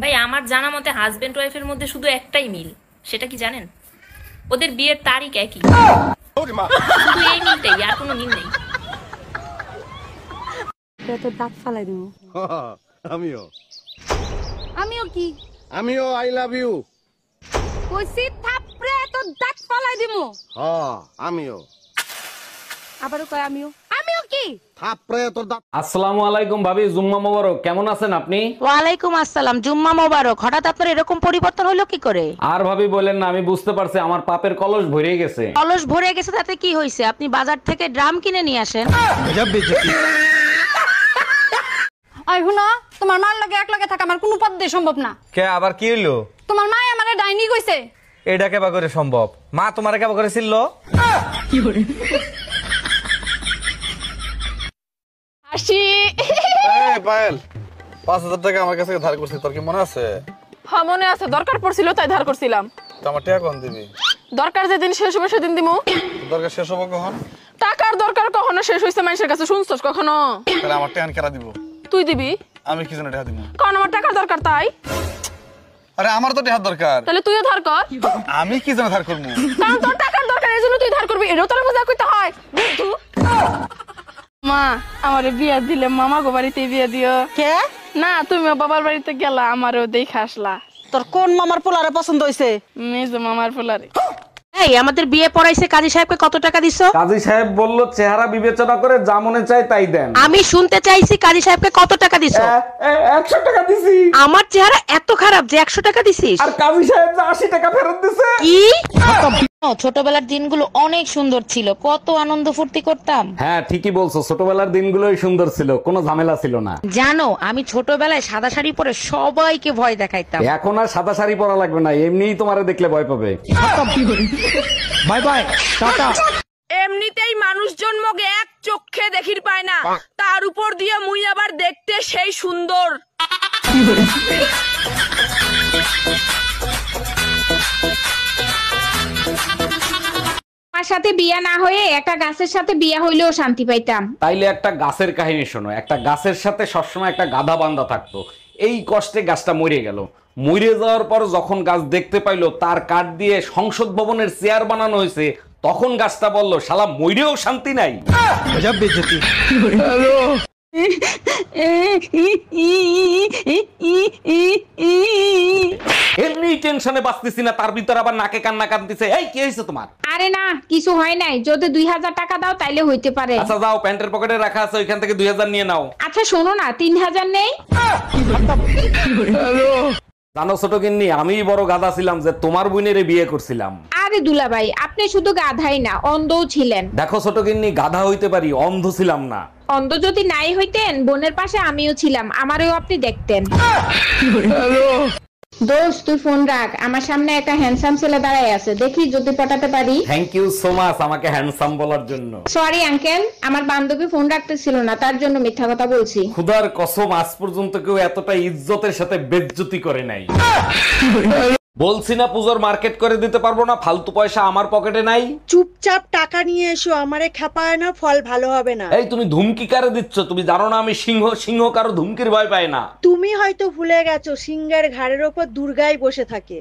ভাই আমার জানা মতে হাজবেন্ড ওয়াইফের মধ্যে শুধু একটাই মিল, সেটা কি জানেন? ওদের বিয়ের তারিখ একই। শুধু এই মিলটাই, আর কোনো মিল নেই। তো দাঁত ফালাই দিব। আমিও আমিও কি? আমিও আই লাভ ইউ। কইছি থাপড়ে তো দাঁত ফালাই দিব। হ্যাঁ আমিও। আবারও কয় আমিও। আমিও কি? থাপড়ে তোর দাঁত। আসসালামু আলাইকুম ভাবি, জুম্মা মোবারক। কেমন আছেন আপনি? ওয়ালাইকুম আসসালাম, জুম্মা মোবারক। হঠাৎ আপনার এরকম পরিবর্তন হলো কি করে? আর ভাবি বলেন না, আমি বুঝতে পারছি আমার পাপের কলস ভরে গেছে। কলস ভরে গেছে তাতে কি হয়েছে? আপনি বাজার থেকে ড্রাম কিনে নিয়ে আসেন। আই হুনা, তোমার মার লগে এক লগে থাকা আমার কোনো পদ্ধতি সম্ভব না। কে আবার কি হইলো? তোমার মা আমারে ডাইনি কইছে। এটা কেবা করে সম্ভব? মা তোমারে কেবা করে ছিল? হাসি। এই পায়েল, 5,000 টাকা আমার কাছে ধার করছিস, তোর কি মনে আছে? হ্যাঁ মনে আছে, দরকার পড়ছিল তাই ধার করছিলাম। তো আমার টাকা কোন দিবি? দরকার যেদিন শেষ হবে সেদিন দিমু। দরকার শেষ হবো কখন? টাকার দরকার কখনো শেষ হইছে মানুষের কাছে শুনছস কখনো? তাহলে আমার টাকা কেরা দিব? তুই দিবি। আমি কি জন্য টাকা দিব? কারণ আমার টাকার দরকার তাই। আরে আমার তো টাকা দরকার। তাহলে তুইও ধার কর। আমি কি জন্য ধার করবো? কারণ তোর টাকার দরকার, এজন্য তুই ধার করবি। এটাও তোর বোঝা কইতে হয় বুদ্ধু। মা আমারে বিয়া দিলে মামা গো বাড়িতে বিয়া দিও। কে? না তুমি বাবার বাড়িতে গেলা, আমারও দেখে আসলা। তোর কোন মামার পোলারে পছন্দ হইছে? মেজো মামার ফুলারে। এই আমাদের বিয়ে পড়াইছে কাজী সাহেবকে কত টাকা দিছো? কাজী সাহেব বলল চেহারা বিবেচনা করে যা মনে চায় তাই দেন। আমি শুনতে চাইছি কাজী সাহেবকে কত টাকা দিছো? 100 টাকা দিছি। আমার চেহারা এত খারাপ যে 100 টাকা দিছিস? আর কাজী সাহেব যে 80 টাকা ফেরত দিছে। কি? ছোটবেলার দিনগুলো অনেক সুন্দর ছিল, কত আনন্দ ফুর্তি করতাম। হ্যাঁ ঠিকই বলছো, ছোটবেলার দিনগুলোই সুন্দর ছিল, কোনো ঝামেলা ছিল না। জানো আমি ছোটবেলায় সাদা শাড়ি পরে সবাইকে ভয় দেখাইতাম। এখন আর সাদা শাড়ি পরা লাগবে না, এমনিই তোমারে দেখলে ভয় পাবে। Bye bye, tata. এমনিতেই মানুষ জন্মকে এক চোখে দেখির পায় না, তার উপর দিয়ে মুই আবার দেখতে সেই সুন্দর। আমার সাথে বিয়া না হয়ে একটা গাছের সাথে বিয়া হইলেও শান্তি পাইতাম। তাইলে একটা গাছের কাহিনী শোনো। একটা গাছের সাথে সবসময় একটা গাধা বান্ধা থাকতো। এই কষ্টে গাছটা মরে গেল। মরে যাওয়ার পর যখন গাছ দেখতে পাইলো তার কাঠ দিয়ে সংসদ ভবনের চেয়ার বানানো হয়েছে, তখন গাছটা বলল শালা মইরেও শান্তি নাই। এমনি টেনশনে বাঁচতেছি না, তার ভিতর আবার নাকে কান্না কাঁদতেছে। এই কি হয়েছে তোমার? আরে না, কিছু হয় নাই। যদি 2000 টাকা দাও তাইলে হইতে পারে। আচ্ছা যাও, প্যান্টের পকেটে রাখা আছে, ওইখান থেকে 2000 নিয়ে নাও। আচ্ছা শোনো না, 3000 নেই? জানো ছোট গিন্নি, আমিই বড় গাধা ছিলাম যে তোমার বোনের বিয়ে করছিলাম। আরে দুলাভাই, আপনি শুধু গাধাই না, অন্ধও ছিলেন। দেখো ছোট গিন্নি, গাধা হইতে পারি, অন্ধ ছিলাম না। অন্ধ যদি নাই হইতেন, বোনের পাশে আমিও ছিলাম, আমারও আপনি দেখতেন। দোস্ত তুই ফোন রাখ, আমার সামনে একটা হ্যান্ডসাম ছেলে দাঁড়ায় আছে, দেখি যদি পটাতে পারি। থ্যাংক ইউ সো মাচ আমাকে হ্যান্ডসাম বলার জন্য। সরি আঙ্কেল, আমার বান্ধবী ফোন রাখতেছিল না, তার জন্য মিথ্যা কথা বলছি। খুদার কসম, আজ পর্যন্ত কেউ এতটা ইজ্জতের সাথে বেজ্জতি করে নাই। বলছি না পুজোর মার্কেট করে দিতে পারবো না, ফালতু পয়সা আমার পকেটে নাই। চুপচাপ টাকা নিয়ে এসো, আমারে খেপায় না, ফল ভালো হবে না। এই তুমি ধুমকি কারে দিচ্ছ? তুমি জানো না আমি সিংহ, সিংহ কারো ধুমকির ভয় পায় না। তুমি হয়তো ভুলে গেছো সিংহের ঘাড়ের ওপর দুর্গাই বসে থাকে।